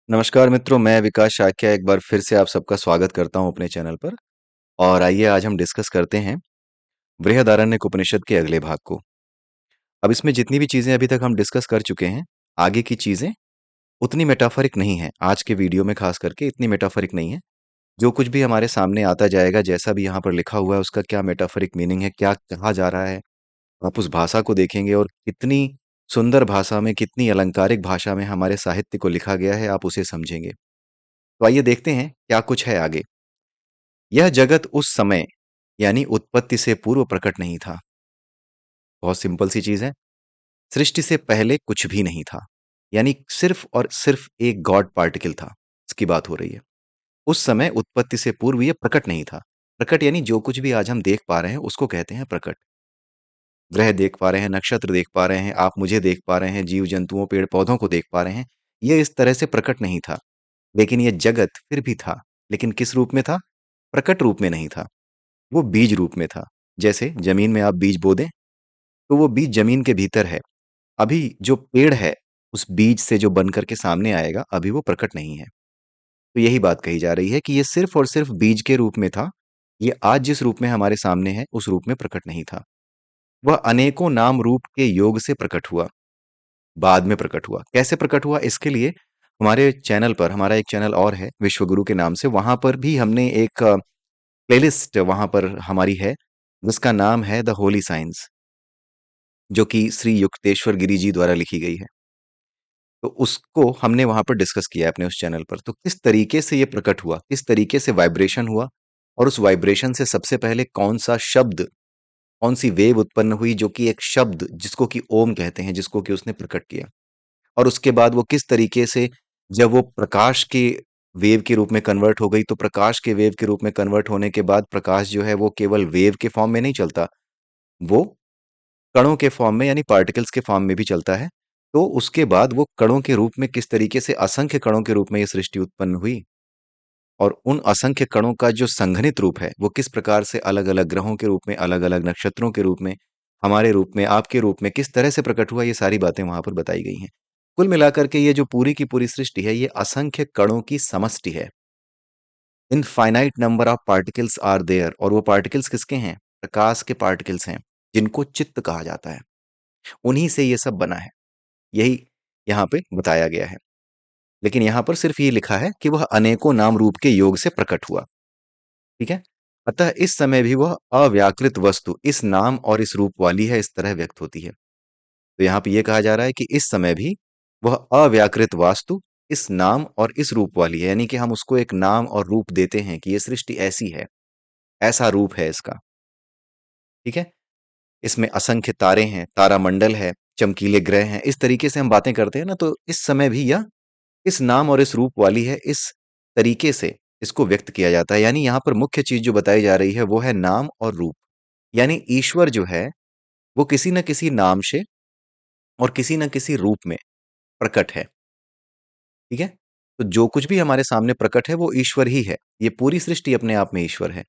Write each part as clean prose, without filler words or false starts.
नमस्कार मित्रों, मैं विकास शाक्य एक बार फिर से आप सबका स्वागत करता हूं अपने चैनल पर। और आइए आज हम डिस्कस करते हैं बृहदारण्यक उपनिषद के अगले भाग को। अब इसमें जितनी भी चीजें अभी तक हम डिस्कस कर चुके हैं, आगे की चीजें उतनी मेटाफरिक नहीं है। आज के वीडियो में खास करके इतनी मेटाफरिक नहीं है। जो कुछ भी हमारे सामने आता जाएगा, जैसा भी यहाँ पर लिखा हुआ है, उसका क्या मेटाफरिक मीनिंग है, क्या कहा जा रहा है, आप उस भाषा को देखेंगे और कितनी सुंदर भाषा में, कितनी अलंकारिक भाषा में हमारे साहित्य को लिखा गया है, आप उसे समझेंगे। तो आइए देखते हैं क्या कुछ है आगे। यह जगत उस समय यानी उत्पत्ति से पूर्व प्रकट नहीं था। बहुत सिंपल सी चीज है। सृष्टि से पहले कुछ भी नहीं था, यानी सिर्फ और सिर्फ एक गॉड पार्टिकल था। इसकी बात हो रही है। उस समय उत्पत्ति से पूर्व यह प्रकट नहीं था। प्रकट यानी जो कुछ भी आज हम देख पा रहे हैं उसको कहते हैं प्रकट। ग्रह देख पा रहे हैं, नक्षत्र देख पा रहे हैं, आप मुझे देख पा रहे हैं, जीव जंतुओं पेड़ पौधों को देख पा रहे हैं। यह इस तरह से प्रकट नहीं था। लेकिन यह जगत फिर भी था। लेकिन किस रूप में था? प्रकट रूप में नहीं था। वो बीज रूप में था। जैसे जमीन में आप बीज बो दें, तो वो बीज जमीन के भीतर है। अभी जो पेड़ है, उस बीज से जो बन करके सामने आएगा, अभी वो प्रकट नहीं है। तो यही बात कही जा रही है कि ये सिर्फ और सिर्फ बीज के रूप में था। ये आज जिस रूप में हमारे सामने है, उस रूप में प्रकट नहीं था। वह अनेकों नाम रूप के योग से प्रकट हुआ। बाद में प्रकट हुआ। कैसे प्रकट हुआ? इसके लिए हमारे चैनल पर, हमारा एक चैनल और है विश्वगुरु के नाम से, वहां पर भी हमने एक प्लेलिस्ट वहां पर हमारी है, जिसका नाम है द होली साइंस, जो कि श्री युक्तेश्वर गिरी जी द्वारा लिखी गई है। तो उसको हमने वहां पर डिस्कस किया है अपने उस चैनल पर। तो किस तरीके से ये प्रकट हुआ, किस तरीके से वाइब्रेशन हुआ, और उस वाइब्रेशन से सबसे पहले कौन सा शब्द, कौन सी वेव उत्पन्न हुई, जो कि एक शब्द जिसको कि ओम कहते हैं, जिसको कि उसने प्रकट किया। और उसके बाद वो किस तरीके से, जब वो प्रकाश के वेव के रूप में कन्वर्ट हो गई, तो प्रकाश के वेव के रूप में कन्वर्ट होने के बाद प्रकाश जो है वो केवल वेव के फॉर्म में नहीं चलता, वो कणों के फॉर्म में यानी पार्टिकल्स के फॉर्म में भी चलता है। तो उसके बाद वो कणों के रूप में, किस तरीके से असंख्य कणों के रूप में ये सृष्टि उत्पन्न हुई, और उन असंख्य कणों का जो संघनित रूप है, वो किस प्रकार से अलग अलग ग्रहों के रूप में, अलग अलग नक्षत्रों के रूप में, हमारे रूप में, आपके रूप में किस तरह से प्रकट हुआ, ये सारी बातें वहां पर बताई गई हैं। कुल मिलाकर के ये जो पूरी की पूरी सृष्टि है, ये असंख्य कणों की समष्टि है। Infinite number of particles are there, और वो पार्टिकल्स किसके हैं? प्रकाश के पार्टिकल्स हैं, जिनको चित्त कहा जाता है। उन्हीं से ये सब बना है। यही यहाँ पे बताया गया है। लेकिन यहाँ पर सिर्फ ये लिखा है कि वह अनेकों नाम रूप के योग से प्रकट हुआ। ठीक है। अतः इस समय भी वह अव्याकृत वस्तु इस नाम और इस रूप वाली है, इस तरह व्यक्त होती है। तो यहाँ पे ये कहा जा रहा है कि इस समय भी वह अव्याकृत वास्तु इस नाम और इस रूप वाली है, यानी कि हम उसको एक नाम और रूप देते हैं कि ये सृष्टि ऐसी है, ऐसा रूप है इसका। ठीक है। इसमें असंख्य तारे हैं, तारामंडल है, चमकीले ग्रह हैं, इस तरीके से हम बातें करते हैं ना, तो इस समय भी यह इस नाम और इस रूप वाली है, इस तरीके से इसको व्यक्त किया जाता है। यानी यहाँ पर मुख्य चीज जो बताई जा रही है वो है नाम और रूप। यानी ईश्वर जो है वो किसी न किसी नाम से और किसी न किसी रूप में प्रकट है। ठीक है। तो जो कुछ भी हमारे सामने प्रकट है वो ईश्वर ही है। ये पूरी सृष्टि अपने आप में ईश्वर है।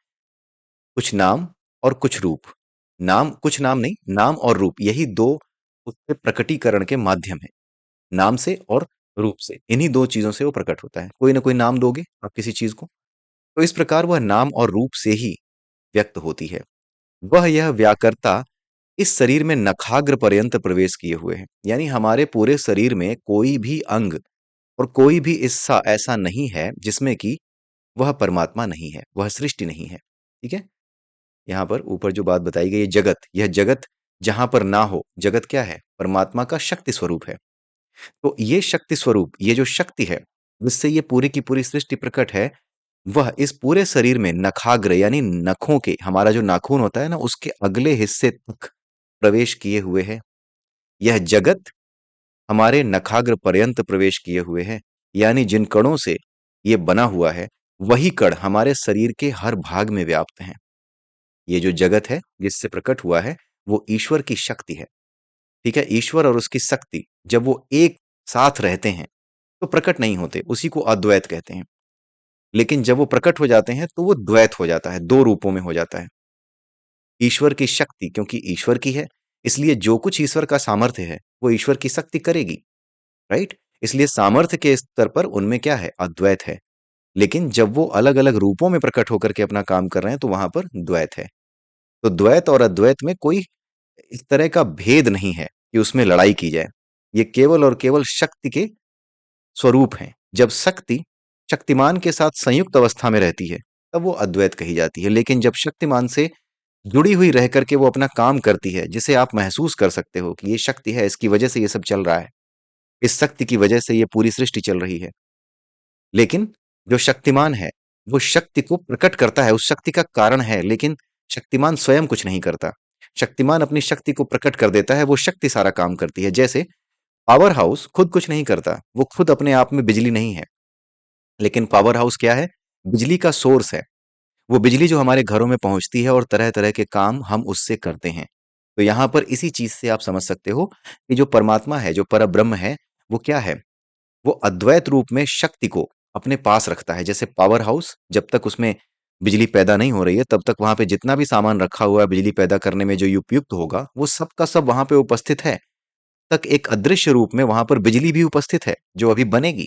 कुछ नाम और कुछ रूप। नाम, कुछ नाम नहीं, नाम और रूप, यही दो उसके प्रकटीकरण के माध्यम है। नाम से और रूप से, इन्हीं दो चीजों से वो प्रकट होता है। कोई ना कोई नाम दोगे आप किसी चीज को, तो इस प्रकार वह नाम और रूप से ही व्यक्त होती है। वह यह व्याकर्ता इस शरीर में नखाग्र पर्यंत प्रवेश किए हुए हैं। यानी हमारे पूरे शरीर में कोई भी अंग और कोई भी हिस्सा ऐसा नहीं है जिसमें कि वह परमात्मा नहीं है, वह सृष्टि नहीं है। ठीक है। यहाँ पर ऊपर जो बात बताई गई है, जगत, यह जगत जहां पर ना हो, जगत क्या है? परमात्मा का शक्ति स्वरूप है। तो ये शक्ति स्वरूप, ये जो शक्ति है जिससे ये पूरी की पूरी सृष्टि प्रकट है, वह इस पूरे शरीर में नखाग्र यानी नखों के, हमारा जो नाखून होता है ना, उसके अगले हिस्से तक प्रवेश किए हुए है। यह जगत हमारे नखाग्र पर्यंत प्रवेश किए हुए है। यानी जिन कणों से ये बना हुआ है, वही कण हमारे शरीर के हर भाग में व्याप्त हैं। ये जो जगत है जिससे प्रकट हुआ है, वो ईश्वर की शक्ति है। ठीक है। ईश्वर और उसकी शक्ति जब वो एक साथ रहते हैं तो प्रकट नहीं होते, उसी को अद्वैत कहते हैं। लेकिन जब वो प्रकट हो जाते हैं तो वो द्वैत हो जाता है, दो रूपों में हो जाता है। ईश्वर की शक्ति क्योंकि ईश्वर की है, इसलिए जो कुछ ईश्वर का सामर्थ्य है वो ईश्वर की शक्ति करेगी। राइट। इसलिए सामर्थ्य के स्तर पर उनमें क्या है? अद्वैत है। लेकिन जब वो अलग-अलग रूपों में प्रकट होकर के अपना काम कर रहे हैं, तो वहां पर द्वैत है। तो द्वैत और अद्वैत में कोई इस तरह का भेद नहीं है कि उसमें लड़ाई की जाए। ये केवल और केवल शक्ति के स्वरूप हैं। जब शक्ति शक्तिमान के साथ संयुक्त अवस्था में रहती है, तब वो अद्वैत कही जाती है। लेकिन जब शक्तिमान से जुड़ी हुई रह करके वो अपना काम करती है, जिसे आप महसूस कर सकते हो कि ये शक्ति है, इसकी वजह से ये सब चल रहा है, इस शक्ति की वजह से ये पूरी सृष्टि चल रही है। लेकिन जो शक्तिमान है, वो शक्ति को प्रकट करता है, उस शक्ति का कारण है, लेकिन शक्तिमान स्वयं कुछ नहीं करता। शक्तिमान अपनी शक्ति को प्रकट कर देता है, वो शक्ति सारा काम करती है। जैसे पावर हाउस खुद कुछ नहीं करता, वो खुद अपने आप में बिजली नहीं है, लेकिन पावर हाउस क्या है? बिजली का सोर्स है। वो बिजली जो हमारे घरों में पहुंचती है और तरह-तरह के काम हम उससे करते हैं। तो यहाँ पर इसी चीज से आप समझ सकते हो कि जो परमात्मा है, जो परब्रह्म है, वो क्या है? वो अद्वैत रूप में शक्ति को अपने पास रखता है। जैसे पावर हाउस जब तक उसमें बिजली पैदा नहीं हो रही है, तब तक वहां पे जितना भी सामान रखा हुआ है बिजली पैदा करने में जो उपयुक्त होगा, वो सब का सब वहां पे उपस्थित है। तक एक अदृश्य रूप में वहां पर बिजली भी उपस्थित है, जो अभी बनेगी।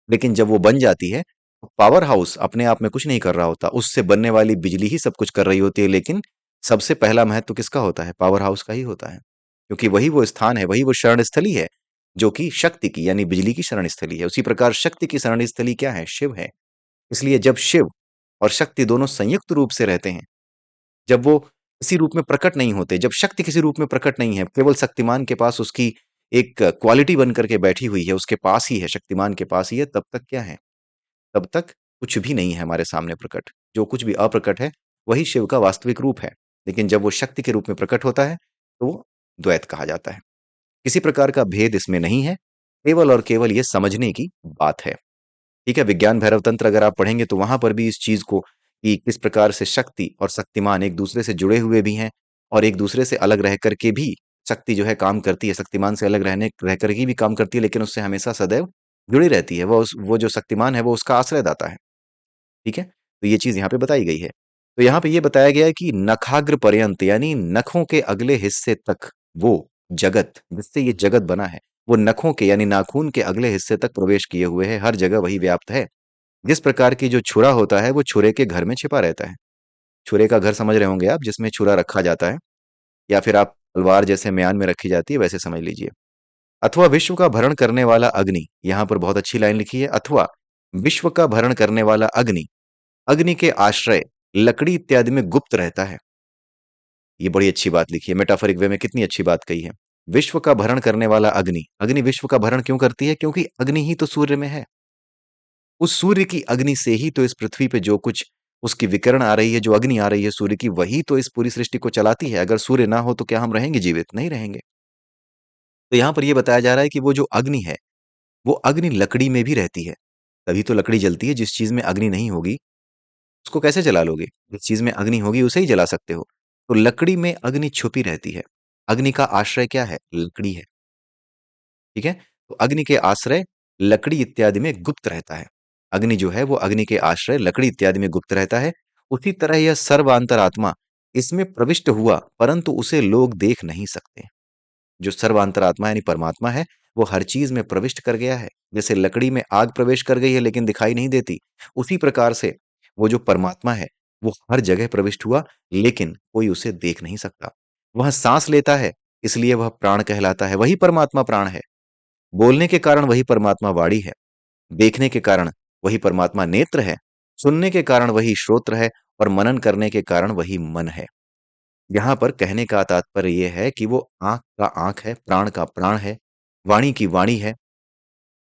लेकिन जब वो बन जाती है, तो पावर हाउस अपने आप में कुछ नहीं कर रहा होता, उससे बनने वाली बिजली ही सब कुछ कर रही होती है। लेकिन सबसे पहला महत्व किसका होता है? पावर हाउस का ही होता है, क्योंकि वही वो स्थान है, वही वो शरण स्थली है, जो कि शक्ति की यानी बिजली की शरण स्थली है। उसी प्रकार शक्ति की शरण स्थली क्या है? शिव है। इसलिए जब शिव और शक्ति दोनों संयुक्त रूप से रहते हैं, जब वो किसी रूप में प्रकट नहीं होते, जब शक्ति किसी रूप में प्रकट नहीं है, केवल शक्तिमान के पास उसकी एक क्वालिटी बन करके बैठी हुई है, उसके पास ही है, शक्तिमान के पास ही है, तब तक क्या है? तब तक कुछ भी नहीं है हमारे सामने प्रकट। जो कुछ भी अप्रकट है, वही शिव का वास्तविक रूप है। लेकिन जब वो शक्ति के रूप में प्रकट होता है, तो वो द्वैत कहा जाता है। किसी प्रकार का भेद इसमें नहीं है, केवल और केवल ये समझने की बात है। ठीक है? विज्ञान भैरव तंत्र अगर आप पढ़ेंगे तो वहां पर भी इस चीज को कि किस प्रकार से शक्ति और शक्तिमान एक दूसरे से जुड़े हुए भी हैं और एक दूसरे से अलग रह करके भी शक्ति जो है काम करती है, शक्तिमान से अलग रहने रह करके भी काम करती है, लेकिन उससे हमेशा सदैव जुड़ी रहती है। वो जो शक्तिमान है वो उसका आश्रयदाता है। ठीक है? तो ये चीज़ यहाँ पे बताई गई है। तो यहाँ पे ये बताया गया है कि नखाग्र पर्यंत यानी नखों के अगले हिस्से तक वो जगत, जिससे ये जगत बना है, वो नखों के यानी नाखून के अगले हिस्से तक प्रवेश किए हुए है, हर जगह वही व्याप्त है। जिस प्रकार की जो छुरा होता है, वो छुरे के घर में छिपा रहता है। छुरे का घर समझ रहे होंगे आप, जिसमें छुरा रखा जाता है या फिर आप तलवार जैसे म्यान में रखी जाती है, वैसे समझ लीजिए। अथवा विश्व का भरण करने वाला अग्नि, यहाँ पर बहुत अच्छी लाइन लिखी है, अथवा विश्व का भरण करने वाला अग्नि अग्नि के आश्रय लकड़ी इत्यादि में गुप्त रहता है। ये बड़ी अच्छी बात लिखी है, मेटाफरिक वे में कितनी अच्छी बात कही है। विश्व का भरण करने वाला अग्नि, अग्नि विश्व का भरण क्यों करती है? क्योंकि अग्नि ही तो सूर्य में है। उस सूर्य की अग्नि से ही तो इस पृथ्वी पे जो कुछ उसकी विकिरण आ रही है, जो अग्नि आ रही है सूर्य की, वही तो इस पूरी सृष्टि को चलाती है। अगर सूर्य ना हो तो क्या हम रहेंगे जीवित? नहीं रहेंगे। तो यहाँ पर ये बताया जा रहा है कि वो जो अग्नि है, वो अग्नि लकड़ी में भी रहती है। तभी तो लकड़ी जलती है। जिस चीज में अग्नि नहीं होगी, उसको कैसे जला लोगे? जिस चीज में अग्नि होगी उसे ही जला सकते हो। तो लकड़ी में अग्नि छुपी रहती है। अग्नि का आश्रय क्या है? लकड़ी है। ठीक है? तो अग्नि के आश्रय लकड़ी इत्यादि में गुप्त रहता है। अग्नि जो है वो अग्नि के आश्रय लकड़ी इत्यादि में गुप्त रहता है। उसी तरह यह सर्वांतरात्मा इसमें प्रविष्ट हुआ, परंतु उसे लोग देख नहीं सकते। जो सर्वांतरात्मा यानी परमात्मा है, वो हर चीज में प्रविष्ट कर गया है। जैसे लकड़ी में आग प्रवेश कर गई है लेकिन दिखाई नहीं देती, उसी प्रकार से वो जो परमात्मा है, वो हर जगह प्रविष्ट हुआ, लेकिन कोई उसे देख नहीं सकता। वह सांस लेता है, इसलिए वह प्राण कहलाता है। वही परमात्मा प्राण है। बोलने के कारण वही परमात्मा वाणी है। देखने के कारण वही परमात्मा नेत्र है। सुनने के कारण वही श्रोत्र है और मनन करने के कारण वही मन है। यहाँ पर कहने का तात्पर्य यह है कि वो आँख का आँख है, प्राण का प्राण है, वाणी की वाणी है,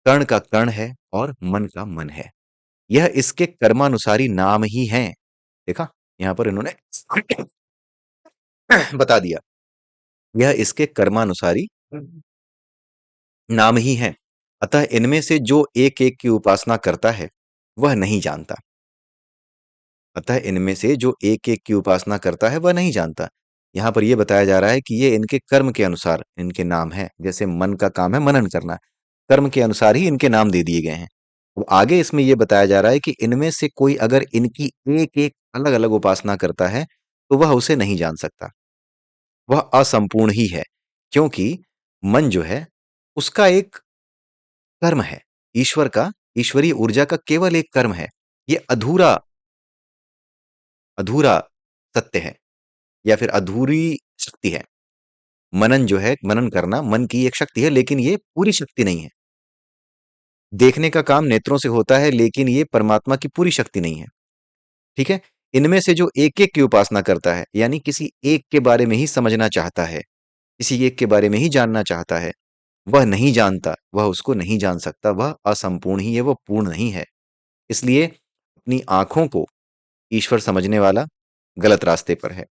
कर्ण का कर्ण है और मन का मन है। यह इसके कर्मानुसारी नाम ही हैं। देखा? यहाँ पर इन्होंने बता दिया। यह इसके कर्मानुसारी नाम ही हैं। अतः इनमें से जो एक-एक की उपासना करता है, वह नहीं जानता। अतः इनमें से जो एक-एक की उपासना करता है, वह नहीं जानता। यहाँ पर ये बताया जा रहा है कि ये इनके कर्म के अनुसार इनके नाम हैं। जैसे मन का काम है मनन करना, कर्म के अनुसार ही इनके नाम दे दिए गए हैं। अब आगे इसमें ये बताया जा रहा है कि इनमें से कोई अगर इनकी एक-एक अलग-अलग उपासना करता है, तो वह उसे नहीं जान सकता। वह असंपूर्ण ही है, क्योंकि मन जो है, उसका एक कर्म है। ईश्वर का, ईश्वरीय ऊर्जा का केवल एक कर्म है। ये अधूरा अधूरा सत्य है या फिर अधूरी शक्ति है। मनन जो है, मनन करना मन की एक शक्ति है, लेकिन ये पूरी शक्ति नहीं है। देखने का काम नेत्रों से होता है, लेकिन ये परमात्मा की पूरी शक्ति नहीं है। ठीक है? इनमें से जो एक-एक की उपासना करता है, यानी किसी एक के बारे में ही समझना चाहता है, किसी एक के बारे में ही जानना चाहता है, वह नहीं जानता, वह उसको नहीं जान सकता, वह असंपूर्ण ही है, वह पूर्ण नहीं है। इसलिए अपनी आँखों को ईश्वर समझने वाला गलत रास्ते पर है।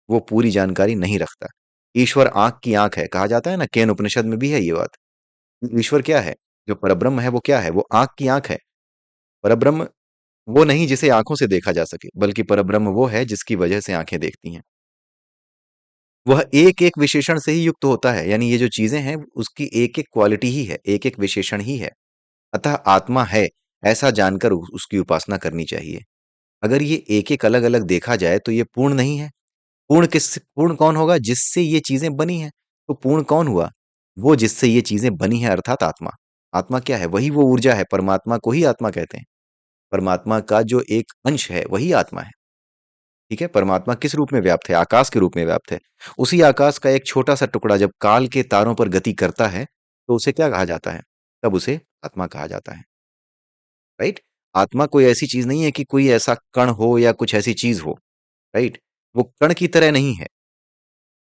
वो पूरी जानकारी नहीं रखता। ईश्वर आँख की आँख है, कहा जाता है ना, केन उपनिषद में भी है ये बात। ईश्वर क्या है? जो परब्रह्म है वो क्या है? वो आँख की आँख है। परब्रह्म वो नहीं जिसे आँखों से देखा जा सके, बल्कि परब्रह्म वो है जिसकी वजह से आँखें देखती हैं। वह एक-एक विशेषण से ही युक्त होता है, यानी ये जो चीज़ें हैं उसकी एक-एक क्वालिटी ही है, एक-एक विशेषण ही है। अतः आत्मा है, ऐसा जानकर उसकी उपासना करनी चाहिए। अगर ये एक-एक अलग-अलग देखा जाए तो ये पूर्ण नहीं है। पूर्ण कौन होगा? जिससे ये चीज़ें बनी हैं। तो पूर्ण कौन हुआ? वो जिससे ये चीज़ें बनी हैं, अर्थात आत्मा। आत्मा क्या है? वही वो ऊर्जा है, परमात्मा को ही आत्मा कहते हैं। परमात्मा का जो एक अंश है, वही आत्मा है। ठीक है? परमात्मा किस रूप में व्याप्त है? आकाश के रूप में व्याप्त है। उसी आकाश का एक छोटा-सा टुकड़ा जब काल के तारों पर गति करता है, तो उसे क्या कहा जाता है? तब उसे आत्मा कहा जाता है। राइट? आत्मा कोई ऐसी चीज़ नहीं है कि कोई ऐसा कण हो या कुछ ऐसी चीज़ हो, राइट? वो कण की तरह नहीं है।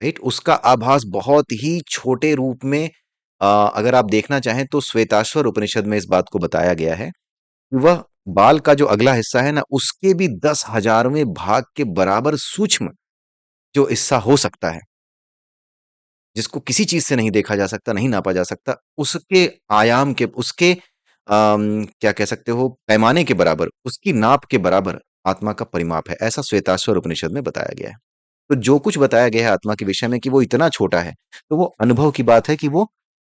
राइट? उसका आभास बहुत ही छोटे रूप में अगर आप देखना चाहें तो श्वेताश्वर उपनिषद में इस बात को बताया गया है कि वह बाल का जो अगला हिस्सा है ना, उसके भी 10,000वें भाग के बराबर सूक्ष्म जो हिस्सा हो सकता है, जिसको किसी चीज़ से नहीं देखा जा सकता, नहीं नापा जा सकता, उसके आयाम के उसके क्या कह सकते हो, पैमाने के बराबर, उसकी नाप के बराबर आत्मा का परिमाप है। ऐसा श्वेताश्वर उपनिषद में बताया गया है। तो जो कुछ बताया गया है आत्मा के विषय में कि वो इतना छोटा है, तो वो अनुभव की बात है कि वो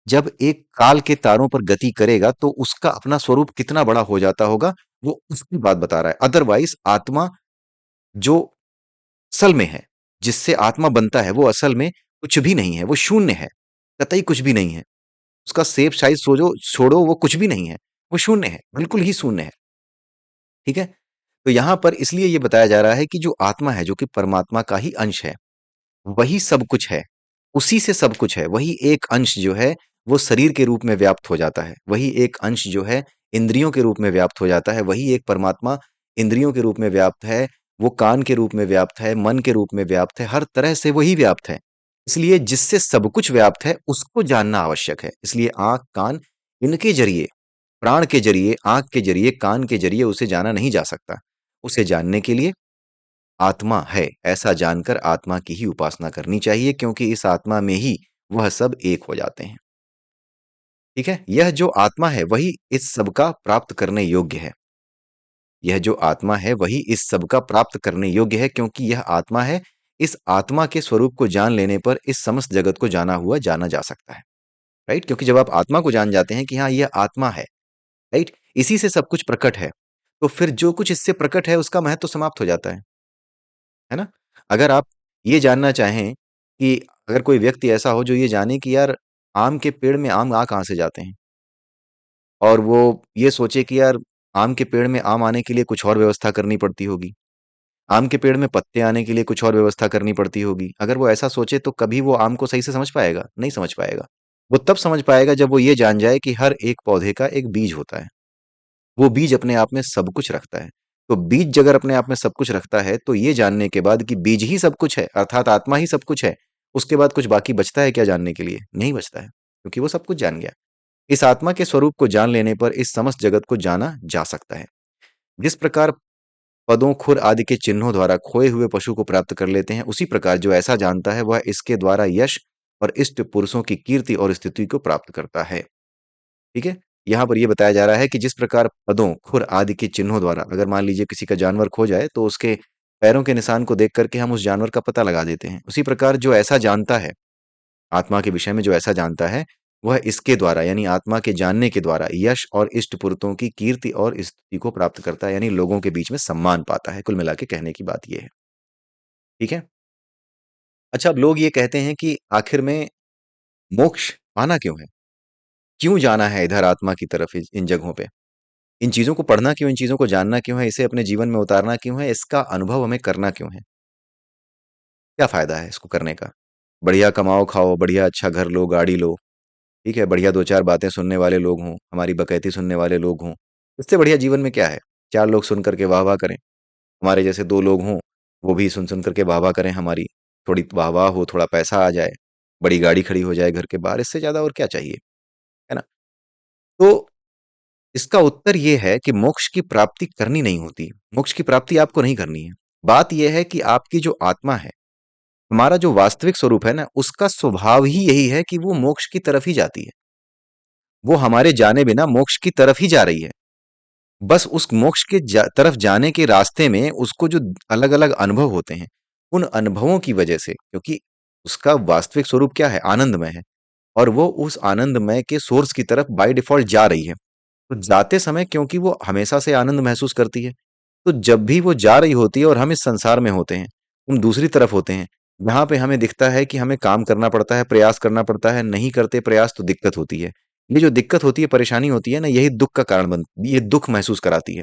जब एक काल के तारों पर गति करेगा, तो उसका अपना स्वरूप कितना बड़ा हो जाता होगा, वो उसकी बात बता रहा है। अदरवाइज़ आत्मा जो असल में है, जिससे आत्मा बनता है, वो असल में कुछ भी नहीं है, वो शून्य है, कतई कुछ भी नहीं है। उसका शेप साइज़ सोजो छोड़ो, वो कुछ भी नहीं है, वो शून्य है, बिल्कुल ही शून्य है। ठीक है? तो यहाँ पर इसलिए ये बताया जा रहा है कि जो आत्मा है, जो कि परमात्मा का ही अंश है, वही सब कुछ है, उसी से सब कुछ है। वही एक अंश जो है, वो शरीर के रूप में व्याप्त हो जाता है। वही एक अंश जो है, इंद्रियों के रूप में व्याप्त हो जाता है। वही एक परमात्मा इंद्रियों के रूप में व्याप्त है, वो कान के रूप में व्याप्त है, मन के रूप में व्याप्त है, हर तरह से वही व्याप्त है। इसलिए जिससे सब कुछ व्याप्त है, उसको जानना आवश्यक है। इसलिए आँख, कान इनके ज़रिए, प्राण के ज़रिए, आँख के ज़रिए, कान के ज़रिए उसे जाना नहीं जा सकता। उसे जानने के लिए आत्मा है, ऐसा जानकर आत्मा की ही उपासना करनी चाहिए क्योंकि इस आत्मा में ही वह सब एक हो जाते हैं। ठीक है? यह जो आत्मा है वही इस सब का प्राप्त करने योग्य है। यह जो आत्मा है वही इस सब का प्राप्त करने योग्य है क्योंकि यह आत्मा है, इस आत्मा के स्वरूप को जान लेने पर इस समस्त जगत को जाना हुआ जाना जा सकता है। राइट? क्योंकि जब आप आत्मा को जान जाते हैं कि हाँ, यह आत्मा है, राइट? इसी से सब कुछ प्रकट है, तो फिर जो कुछ इससे प्रकट है उसका महत्व समाप्त हो जाता है ना? अगर आप ये जानना चाहें कि अगर कोई व्यक्ति ऐसा हो जो ये जाने कि यार आम के पेड़ में आम आ कहाँ से जाते हैं? और वो ये सोचे कि यार आम के पेड़ में आम आने के लिए कुछ और व्यवस्था करनी पड़ती होगी। आम के पेड़ में पत्ते आने के लिए कुछ और व्यवस्था करनी पड़ती होगी। अगर वो ऐसा सोचे तो कभी वो आम को सही से समझ पाएगा? नहीं समझ पाएगा। वो तब समझ पाएगा जब वो ये जान जाए कि हर एक पौधे का एक बीज होता है। वो बीज अपने आप में सब कुछ रखता है। तो बीज अगर अपने आप में सब कुछ रखता है, तो ये जानने के बाद कि बीज ही सब कुछ है, अर्थात आत्मा ही सब कुछ है, उसके बाद कुछ बाकी बचता है क्या जानने के लिए? नहीं बचता है, क्योंकि वो सब कुछ जान गया। इस आत्मा के स्वरूप को जान लेने पर इस समस्त जगत को जाना जा सकता है। जिस प्रकार पदों, खुर आदि के चिन्हों द्वारा खोए हुए पशु को प्राप्त कर लेते हैं, उसी प्रकार जो ऐसा जानता है, वह इसके द्वारा यश और इष्ट पुरुषों की कीर्ति और स्तुति को प्राप्त करता है। ठीक है? यहाँ पर ये बताया जा रहा है कि जिस प्रकार पदों, खुर आदि के चिन्हों द्वारा अगर मान लीजिए किसी का जानवर खो जाए, तो उसके पैरों के निशान को देख कर के हम उस जानवर का पता लगा देते हैं। उसी प्रकार जो ऐसा जानता है, आत्मा के विषय में जो ऐसा जानता है, वह इसके द्वारा यानी आत्मा के जानने के द्वारा यश और इष्ट पुरुषों की कीर्ति और स्तुति को प्राप्त करता है, यानी लोगों के बीच में सम्मान पाता है। कुल मिला के कहने की बात ये है। ठीक है? अच्छा, अब लोग ये कहते हैं कि आखिर में मोक्ष पाना क्यों है? क्यों जाना है इधर आत्मा की तरफ इन जगहों पे? इन चीज़ों को पढ़ना क्यों, इन चीज़ों को जानना क्यों है, इसे अपने जीवन में उतारना क्यों है, इसका अनुभव हमें करना क्यों है? क्या फ़ायदा है इसको करने का? बढ़िया कमाओ, खाओ, बढ़िया अच्छा घर लो, गाड़ी लो, ठीक है? बढ़िया 2-4 बातें सुनने वाले लोग हों, हमारी बकैती सुनने वाले लोग हों। इससे बढ़िया जीवन में क्या है? 4 लोग सुन कर के वाह-वाह करें। हमारे जैसे 2 लोग हों, वो भी सुन-सुन कर के वाह-वाह करें हमारी। थोड़ी वाह-वाह हो, थोड़ा पैसा आ जाए, बड़ी गाड़ी खड़ी हो जाए घर के बाहर, इससे ज़्यादा और क्या चाहिए? है ना? तो इसका उत्तर ये है कि मोक्ष की प्राप्ति करनी नहीं होती। मोक्ष की प्राप्ति आपको नहीं करनी है। बात ये है कि आपकी जो आत्मा है, हमारा जो वास्तविक स्वरूप है ना, उसका स्वभाव ही यही है कि वो मोक्ष की तरफ ही जाती है। वो हमारे जाने बिना मोक्ष की तरफ ही जा रही है। बस उस मोक्ष के तरफ जाने के रास्ते में उसको जो अलग-अलग अनुभव होते हैं, उन अनुभवों की वजह से, क्योंकि उसका वास्तविक स्वरूप क्या है? आनंदमय है और वो उस आनंदमय के सोर्स की तरफ बाय डिफ़ॉल्ट जा रही है। तो जाते समय क्योंकि वो हमेशा से आनंद महसूस करती है, तो जब भी वो जा रही होती है और हम इस संसार में होते हैं, हम दूसरी तरफ होते हैं, जहाँ पे हमें दिखता है कि हमें काम करना पड़ता है, प्रयास करना पड़ता है, नहीं करते प्रयास तो दिक्कत होती है। ये जो दिक्कत होती है, परेशानी होती है ना, यही दुःख का कारण ये दुःख महसूस कराती है,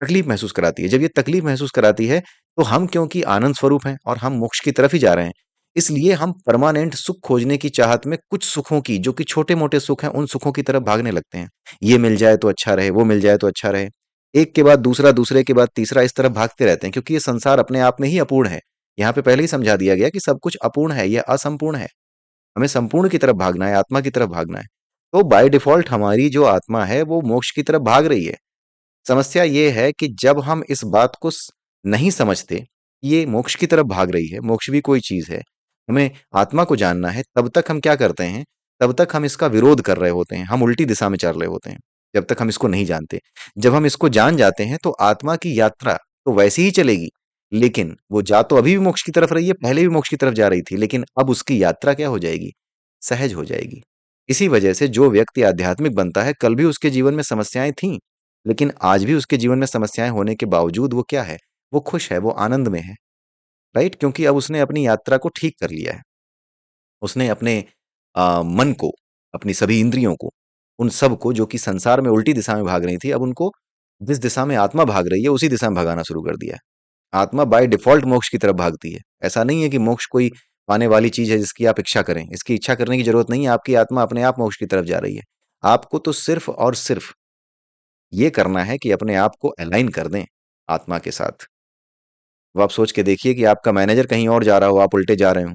तकलीफ महसूस कराती है। जब ये तकलीफ महसूस कराती है, तो हम क्योंकि आनंद स्वरूप हैं और हम मोक्ष की तरफ ही जा रहे हैं, इसलिए हम परमानेंट सुख खोजने की चाहत में कुछ सुखों की, जो कि छोटे-मोटे सुख हैं, उन सुखों की तरफ भागने लगते हैं। ये मिल जाए तो अच्छा रहे, वो मिल जाए तो अच्छा रहे। एक के बाद दूसरा, दूसरे के बाद तीसरा इस तरफ भागते रहते हैं क्योंकि ये संसार अपने आप में ही अपूर्ण है। यहाँ पे पहले ही समझा दिया गया कि सब कुछ अपूर्ण है, ये असंपूर्ण है। हमें संपूर्ण की तरफ भागना है, आत्मा की तरफ भागना है। तो बाय डिफ़ॉल्ट हमारी जो आत्मा है, वो मोक्ष की तरफ भाग रही है। समस्या ये है कि जब हम इस बात को नहीं समझते, ये मोक्ष की तरफ भाग रही है, मोक्ष भी कोई चीज़ है, हमें आत्मा को जानना है, तब तक हम क्या करते हैं, तब तक हम इसका विरोध कर रहे होते हैं, हम उल्टी दिशा में चल रहे होते हैं, जब तक हम इसको नहीं जानते। जब हम इसको जान जाते हैं, तो आत्मा की यात्रा तो वैसे ही चलेगी, लेकिन वो जा तो अभी भी मोक्ष की तरफ रही है, पहले भी मोक्ष की तरफ जा रही थी, लेकिन अब उसकी यात्रा क्या हो जाएगी? सहज हो जाएगी। इसी वजह से जो व्यक्ति आध्यात्मिक बनता है, कल भी उसके जीवन में समस्याएँ थीं, लेकिन आज भी उसके जीवन में समस्याएँ होने के बावजूद वो क्या है? वो खुश है, वो आनंद में है, राइट? क्योंकि अब उसने अपनी यात्रा को ठीक कर लिया है। उसने अपने मन को, अपनी सभी इंद्रियों को, उन सब को जो कि संसार में उल्टी दिशा में भाग रही थी, अब उनको जिस दिशा में आत्मा भाग रही है, उसी दिशा में भगाना शुरू कर दिया है। आत्मा बाय डिफ़ॉल्ट मोक्ष की तरफ भागती है। ऐसा नहीं है कि मोक्ष कोई पाने वाली चीज़ है जिसकी आप इच्छा करें। इसकी इच्छा करने की ज़रूरत नहीं है, आपकी आत्मा अपने आप मोक्ष की तरफ जा रही है। आपको तो सिर्फ़ और सिर्फ़ ये करना है कि अपने आप को अलाइन कर दें आत्मा के साथ। अब आप सोच के देखिए कि आपका मैनेजर कहीं और जा रहा हो, आप उल्टे जा रहे हो,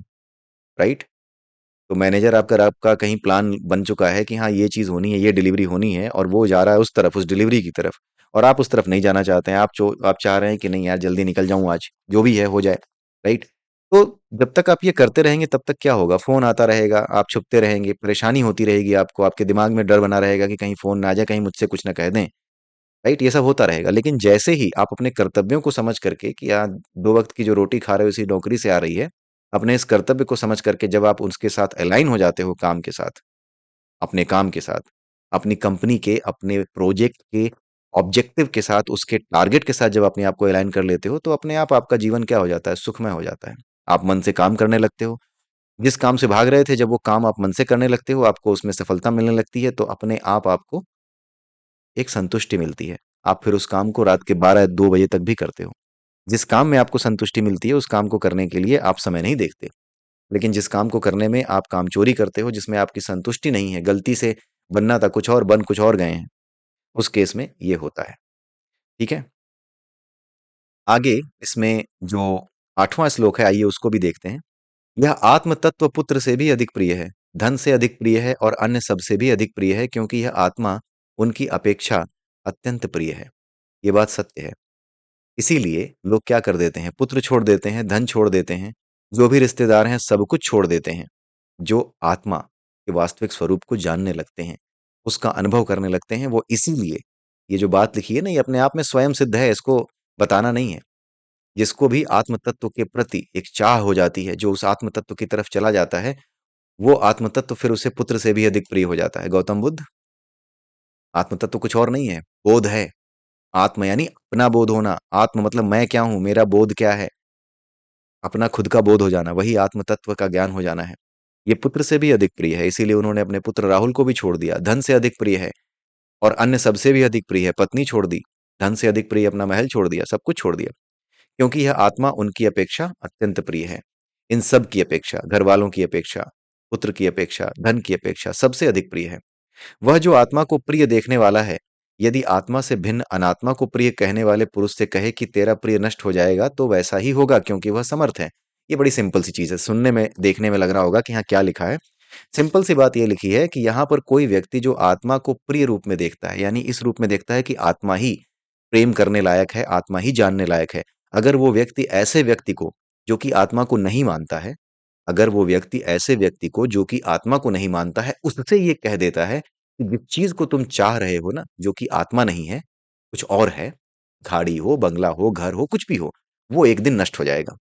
राइट? तो मैनेजर आपका आपका कहीं प्लान बन चुका है कि हाँ, ये चीज़ होनी है, ये डिलीवरी होनी है और वो जा रहा है उस तरफ, उस डिलीवरी की तरफ और आप उस तरफ नहीं जाना चाहते हैं। आप चाह रहे हैं कि नहीं यार जल्दी निकल जाऊँ आज, जो भी है हो जाए, राइट? तो जब तक आप ये करते रहेंगे तब तक क्या होगा? फ़ोन आता रहेगा, आप छुपते रहेंगे, परेशानी होती रहेगी आपको, आपके दिमाग में डर बना रहेगा कि कहीं फ़ोन ना आ जाए, कहीं मुझसे कुछ ना कह दें। राइट? ये सब होता रहेगा। लेकिन जैसे ही आप अपने कर्तव्यों को समझ करके कि 2 वक़्त की जो रोटी खा रहे हो इसी नौकरी से आ रही है, अपने इस कर्तव्य को समझ करके जब आप उसके साथ अलाइन हो जाते हो काम के साथ, अपने काम के साथ, अपनी कंपनी के, अपने प्रोजेक्ट के ऑब्जेक्टिव के साथ, उसके टारगेट के साथ जब अपने आप को अलाइन कर लेते हो, तो अपने आप आपका जीवन क्या हो जाता है? सुखमय हो जाता है। आप मन से काम करने लगते हो। जिस काम से भाग रहे थे, जब वो काम आप मन से करने लगते हो, आपको उसमें सफलता मिलने लगती है, तो अपने आप आपको एक संतुष्टि मिलती है। आप फिर उस काम को रात के 12-2 बजे तक भी करते हो। जिस काम में आपको संतुष्टि मिलती है, उस काम को करने के लिए आप समय नहीं देखते। लेकिन जिस काम को करने में आप कामचोरी करते हो, जिसमें आपकी संतुष्टि नहीं है, गलती से बनना था कुछ और, बन कुछ और गए हैं, उस केस में ये होता है। ठीक है? आगे इसमें जो 8वाँ श्लोक है, आइए उसको भी देखते हैं। यह आत्म तत्व पुत्र से भी अधिक प्रिय है, धन से अधिक प्रिय है और अन्य सबसे भी अधिक प्रिय है क्योंकि यह आत्मा उनकी अपेक्षा अत्यंत प्रिय है। ये बात सत्य है। इसीलिए लोग क्या कर देते हैं, पुत्र छोड़ देते हैं, धन छोड़ देते हैं, जो भी रिश्तेदार हैं सब कुछ छोड़ देते हैं। जो आत्मा के वास्तविक स्वरूप को जानने लगते हैं, उसका अनुभव करने लगते हैं, वो इसीलिए ये जो बात लिखी है ना, ये अपने आप में स्वयं सिद्ध है, इसको बताना नहीं है। जिसको भी आत्म तत्व के प्रति एक चाह हो जाती है, जो उस आत्म तत्व की तरफ चला जाता है, वो आत्म तत्व फिर उसे पुत्र से भी अधिक प्रिय हो जाता है। गौतम बुद्ध, आत्म तत्व कुछ और नहीं है, बोध है। आत्म यानी अपना बोध होना, आत्म मतलब मैं क्या हूँ, मेरा बोध क्या है, अपना खुद का बोध हो जाना, वही आत्म तत्व का ज्ञान हो जाना है। ये पुत्र से भी अधिक प्रिय है, इसीलिए उन्होंने अपने पुत्र राहुल को भी छोड़ दिया। धन से अधिक प्रिय है और अन्य सबसे भी अधिक प्रिय है, पत्नी छोड़ दी। धन से अधिक प्रिय अपना महल छोड़ दिया, सब कुछ छोड़ दिया, क्योंकि यह आत्मा उनकी अपेक्षा अत्यंत प्रिय है। इन सब की अपेक्षा, घर वालों की अपेक्षा, पुत्र की अपेक्षा, धन की अपेक्षा सबसे अधिक प्रिय है। वह जो आत्मा को प्रिय देखने वाला है, यदि आत्मा से भिन्न अनात्मा को प्रिय कहने वाले पुरुष से कहे कि तेरा प्रिय नष्ट हो जाएगा, तो वैसा ही होगा, क्योंकि वह समर्थ है। ये बड़ी सिंपल सी चीज है, सुनने में देखने में लग रहा होगा कि हाँ क्या लिखा है। सिंपल सी बात ये लिखी है कि यहाँ पर कोई व्यक्ति जो आत्मा को प्रिय रूप में देखता है, यानी इस रूप में देखता है कि आत्मा ही प्रेम करने लायक है, आत्मा ही जानने लायक है। अगर वो व्यक्ति ऐसे व्यक्ति को, जो कि आत्मा को नहीं मानता है, अगर वो व्यक्ति ऐसे व्यक्ति को जो कि आत्मा को नहीं मानता है, उससे ये कह देता है कि जिस चीज को तुम चाह रहे हो ना, जो कि आत्मा नहीं है, कुछ और है, गाड़ी हो, बंगला हो, घर हो, कुछ भी हो, वो एक दिन नष्ट हो जाएगा।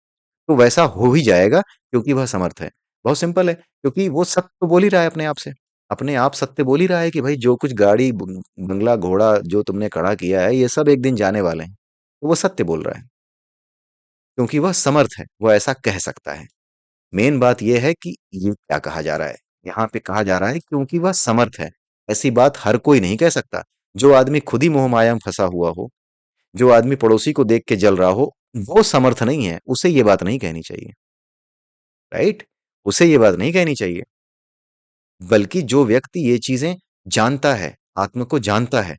तो वैसा हो ही जाएगा, क्योंकि वह समर्थ है। बहुत सिंपल है, क्योंकि वो सत्य तो बोल ही रहा है अपने आप से। अपने आप सत्य बोल ही रहा है कि भाई जो कुछ गाड़ी, बंगला, घोड़ा जो तुमने खड़ा किया है, ये सब एक दिन जाने वाले हैं। तो वो सत्य बोल रहा है, क्योंकि वह समर्थ है, वो ऐसा कह सकता है। मेन बात यह है कि ये क्या कहा जा रहा है। यहाँ पे कहा जा रहा है क्योंकि वह समर्थ है। ऐसी बात हर कोई नहीं कह सकता। जो आदमी खुद ही मोह माया में फंसा हुआ हो, जो आदमी पड़ोसी को देख के जल रहा हो, वो समर्थ नहीं है, उसे ये बात नहीं कहनी चाहिए। राइट? उसे ये बात नहीं कहनी चाहिए। बल्कि जो व्यक्ति ये चीजें जानता है, आत्म को जानता है,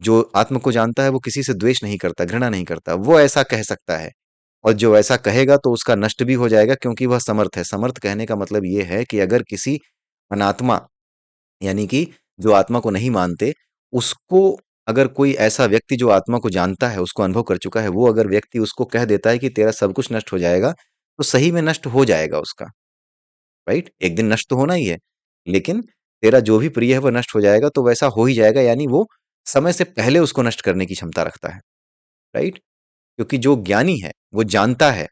जो आत्म को जानता है, वो किसी से द्वेष नहीं करता, घृणा नहीं करता, वो ऐसा कह सकता है। और जो ऐसा कहेगा तो उसका नष्ट भी हो जाएगा, क्योंकि वह समर्थ है। समर्थ कहने का मतलब ये है कि अगर किसी अनात्मा, यानी कि जो आत्मा को नहीं मानते, उसको, अगर कोई ऐसा व्यक्ति जो आत्मा को जानता है, उसको अनुभव कर चुका है, वो अगर व्यक्ति उसको कह देता है कि तेरा सब कुछ नष्ट हो जाएगा, तो सही में नष्ट हो जाएगा उसका। राइट? एक दिन नष्ट तो होना ही है, लेकिन तेरा जो भी प्रिय है वह नष्ट हो जाएगा, तो वैसा हो ही जाएगा, यानी वो समय से पहले उसको नष्ट करने की क्षमता रखता है। राइट? क्योंकि जो ज्ञानी है, वो जानता है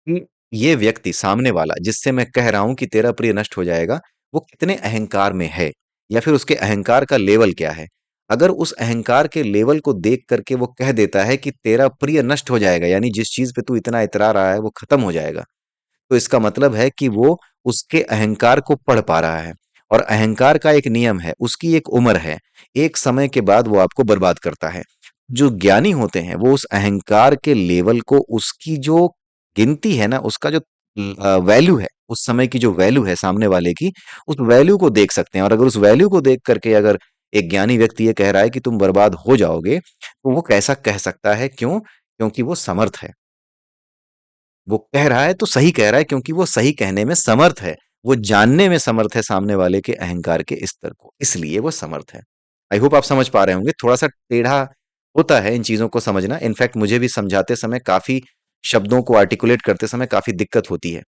कि ये व्यक्ति सामने वाला, जिससे मैं कह रहा हूं कि तेरा प्रिय नष्ट हो जाएगा, वो कितने अहंकार में है, या फिर उसके अहंकार का लेवल क्या है। अगर उस अहंकार के लेवल को देख करके वो कह देता है कि तेरा प्रिय नष्ट हो जाएगा, यानी जिस चीज पे तू इतना इतरा रहा है वो खत्म हो जाएगा, तो इसका मतलब है कि वो उसके अहंकार को पढ़ पा रहा है। और अहंकार का एक नियम है, उसकी एक उम्र है, एक समय के बाद वो आपको बर्बाद करता है। जो ज्ञानी होते हैं, वो उस अहंकार के लेवल को, उसकी जो गिनती है ना, उसका जो वैल्यू है, उस समय की जो वैल्यू है सामने वाले की, उस वैल्यू को देख सकते हैं। और अगर उस वैल्यू को देख करके अगर एक ज्ञानी व्यक्ति ये कह रहा है कि तुम बर्बाद हो जाओगे, तो वो कैसा कह सकता है? क्यों? क्योंकि वो समर्थ है। वो कह रहा है तो सही कह रहा है, क्योंकि वो सही कहने में समर्थ है। वो जानने में समर्थ है सामने वाले के अहंकार के स्तर को, इसलिए वो समर्थ है। आई होप आप समझ पा रहे होंगे। थोड़ा सा टेढ़ा होता है इन चीजों को समझना। इनफैक्ट मुझे भी समझाते समय काफी, शब्दों को आर्टिकुलेट करते समय काफी दिक्कत होती है।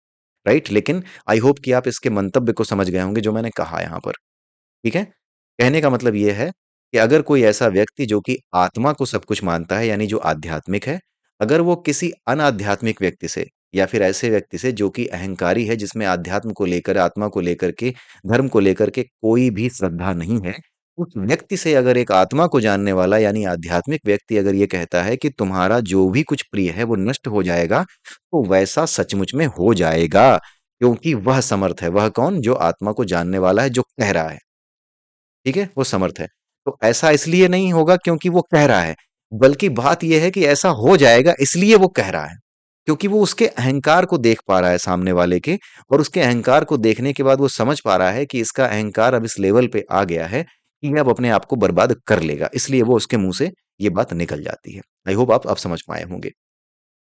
राइट? लेकिन आई होप कि आप इसके मंतव्य को समझ गए होंगे जो मैंने कहा यहाँ पर। ठीक है? कहने का मतलब ये है कि अगर कोई ऐसा व्यक्ति जो कि आत्मा को सब कुछ मानता है, यानी जो आध्यात्मिक है, अगर वो किसी अनाध्यात्मिक व्यक्ति से, या फिर ऐसे व्यक्ति से जो कि अहंकारी है, जिसमें आध्यात्म को लेकर, आत्मा को लेकर के, धर्म को लेकर के कोई भी श्रद्धा नहीं है, उस व्यक्ति से अगर एक आत्मा को जानने वाला यानी आध्यात्मिक व्यक्ति अगर ये कहता है कि तुम्हारा जो भी कुछ प्रिय है वो नष्ट हो जाएगा, तो वैसा सचमुच में हो जाएगा, क्योंकि वह समर्थ है। वह कौन? जो आत्मा को जानने वाला है, जो कह रहा है। ठीक है? वो समर्थ है। तो ऐसा इसलिए नहीं होगा क्योंकि वो कह रहा है, बल्कि बात ये है कि ऐसा हो जाएगा इसलिए वो कह रहा है। क्योंकि वो उसके अहंकार को देख पा रहा है सामने वाले के, और उसके अहंकार को देखने के बाद वो समझ पा रहा है कि इसका अहंकार अब इस लेवल पे आ गया है कि ये अब अपने आप को बर्बाद कर लेगा। इसलिए वो उसके मुँह से ये बात निकल जाती है। आई होप आप अब समझ पाए होंगे।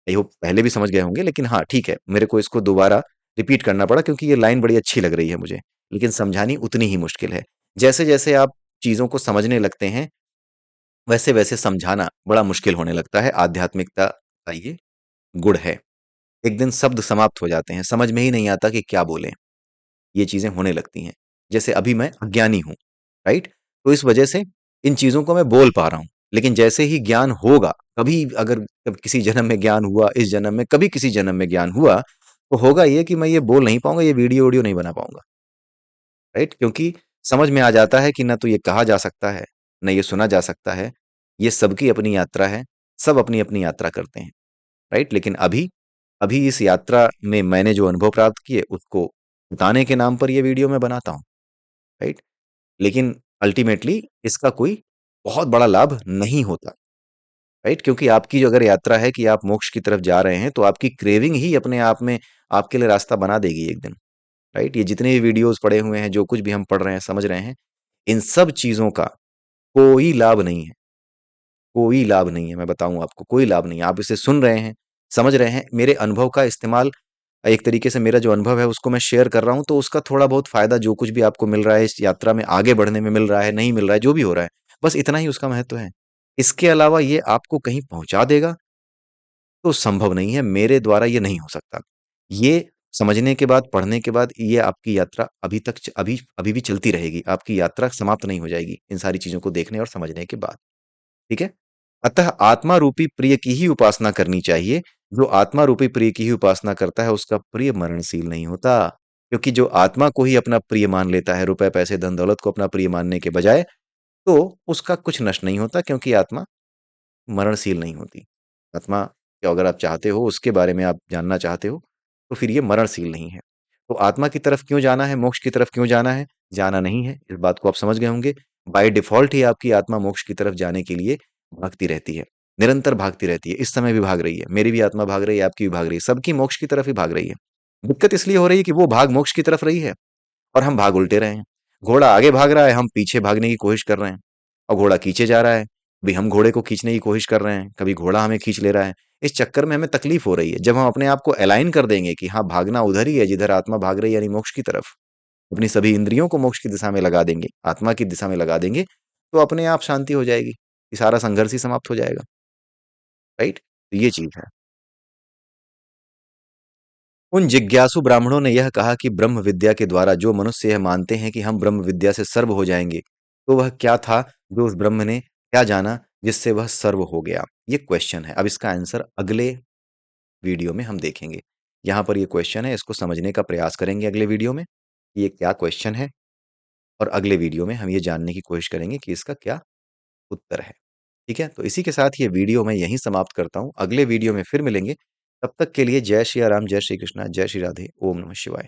आई होप पहले भी समझ गए होंगे, लेकिन हाँ, ठीक है, मेरे को इसको दोबारा रिपीट करना पड़ा क्योंकि ये लाइन बड़ी अच्छी लग रही है मुझे, लेकिन समझानी उतनी ही मुश्किल है। जैसे-जैसे आप चीज़ों को समझने लगते हैं, वैसे-वैसे समझाना बड़ा मुश्किल होने लगता है। आध्यात्मिकता का ये गुण है। एक दिन शब्द समाप्त हो जाते हैं, समझ में ही नहीं आता कि क्या बोलें। ये चीज़ें होने लगती हैं। जैसे अभी मैं अज्ञानी हूँ, राइट? तो इस वजह से इन चीज़ों को मैं बोल पा रहा हूँ। लेकिन जैसे ही ज्ञान होगा, कभी अगर कब किसी जन्म में ज्ञान हुआ, इस जन्म में, कभी किसी जन्म में ज्ञान हुआ, तो होगा ये कि मैं ये बोल नहीं पाऊँगा, ये वीडियो-वूडियो नहीं बना पाऊँगा, राइट? क्योंकि समझ में आ जाता है कि ना तो ये कहा जा सकता है, ना ये सुना जा सकता है। ये सबकी अपनी यात्रा है, सब अपनी-अपनी यात्रा करते हैं, राइट? लेकिन अभी अभी इस यात्रा में मैंने जो अनुभव प्राप्त किए, उसको बताने के नाम पर ये वीडियो मैं बनाता हूँ, राइट? लेकिन अल्टीमेटली इसका कोई बहुत बड़ा लाभ नहीं होता, राइट? क्योंकि आपकी जो अगर यात्रा है कि आप मोक्ष की तरफ जा रहे हैं, तो आपकी क्रेविंग ही अपने आप में आपके लिए रास्ता बना देगी एक दिन, राइट? ये जितने भी वीडियोज़ पड़े हुए हैं, जो कुछ भी हम पढ़ रहे हैं, समझ रहे हैं, इन सब चीज़ों का कोई लाभ नहीं है, कोई लाभ नहीं है, मैं बताऊँ आपको, कोई लाभ नहीं है। आप इसे सुन रहे हैं, समझ रहे हैं, मेरे अनुभव का इस्तेमाल एक तरीके से मेरा जो अनुभव है उसको मैं शेयर कर रहा हूँ, तो उसका थोड़ा बहुत फ़ायदा जो कुछ भी आपको मिल रहा है इस यात्रा में आगे बढ़ने में मिल रहा है, नहीं मिल रहा है, जो भी हो रहा है, बस इतना ही उसका महत्व है। इसके अलावा ये आपको कहीं पहुँचा देगा, तो संभव नहीं है, मेरे द्वारा ये नहीं हो सकता। ये समझने के बाद, पढ़ने के बाद ये आपकी यात्रा अभी तक च अभी अभी भी चलती रहेगी, आपकी यात्रा समाप्त नहीं हो जाएगी, इन सारी चीज़ों को देखने और समझने के बाद, ठीक है? अतः आत्मा रूपी प्रिय की ही उपासना करनी चाहिए। जो आत्मा रूपी प्रिय की ही उपासना करता है, उसका प्रिय मरणशील नहीं होता। क्योंकि जो आत्मा को ही अपना प्रिय मान लेता है, रुपए, पैसे, धन-दौलत को अपना प्रिय मानने के बजाय, तो उसका कुछ नष्ट नहीं होता क्योंकि आत्मा मरणशील नहीं होती। आत्मा को अगर आप चाहते हो, उसके बारे में आप जानना चाहते हो, तो फिर ये मरणशील नहीं है। तो आत्मा की तरफ क्यों जाना है, मोक्ष की तरफ क्यों जाना है? जाना नहीं है, इस बात को आप समझ गए होंगे। बाय डिफ़ॉल्ट ही आपकी आत्मा मोक्ष की तरफ जाने के लिए भागती रहती है, निरंतर भागती रहती है। इस समय भी भाग रही है, मेरी भी आत्मा भाग रही है, आपकी भी भाग रही है, सबकी मोक्ष की तरफ ही भाग रही है। दिक्कत इसलिए हो रही है कि वो भाग मोक्ष की तरफ रही है और हम भाग उल्टे रहे हैं। घोड़ा आगे भाग रहा है, हम पीछे भागने की कोशिश कर रहे हैं और घोड़ा खींचे जा रहा है। अभी हम घोड़े को खींचने की कोशिश कर रहे हैं, कभी घोड़ा हमें खींच ले रहा है। इस चक्कर में हमें तकलीफ हो रही है। जब हम अपने आप को अलाइन कर देंगे कि हाँ, भागना उधर ही है जिधर आत्मा भाग रही है यानी मोक्ष की तरफ, अपनी सभी इंद्रियों को मोक्ष की दिशा में लगा देंगे, आत्मा की दिशा में लगा देंगे, तो अपने आप शांति हो जाएगी। ये सारा संघर्ष ही समाप्त हो जाएगा, राइट? तो ये चीज़ है। उन जिज्ञासु ब्राह्मणों ने यह कहा कि ब्रह्म विद्या के द्वारा जो मनुष्य यह मानते हैं कि हम ब्रह्म विद्या से सर्व हो जाएंगे, तो वह क्या था जो उस ब्रह्म ने क्या जाना जिससे वह सर्व हो गया? ये क्वेश्चन है। अब इसका आंसर अगले वीडियो में हम देखेंगे। यहाँ पर ये क्वेश्चन है, इसको समझने का प्रयास करेंगे अगले वीडियो में। ये क्या क्वेश्चन है और अगले वीडियो में हम ये जानने की कोशिश करेंगे कि इसका क्या उत्तर है। ठीक है? तो इसी के साथ ये वीडियो मैं यहीं समाप्त करता हूँ। अगले वीडियो में फिर मिलेंगे। तब तक के लिए जय श्री राम, जय श्री कृष्णा, जय श्री राधे, ओम नमः शिवाय।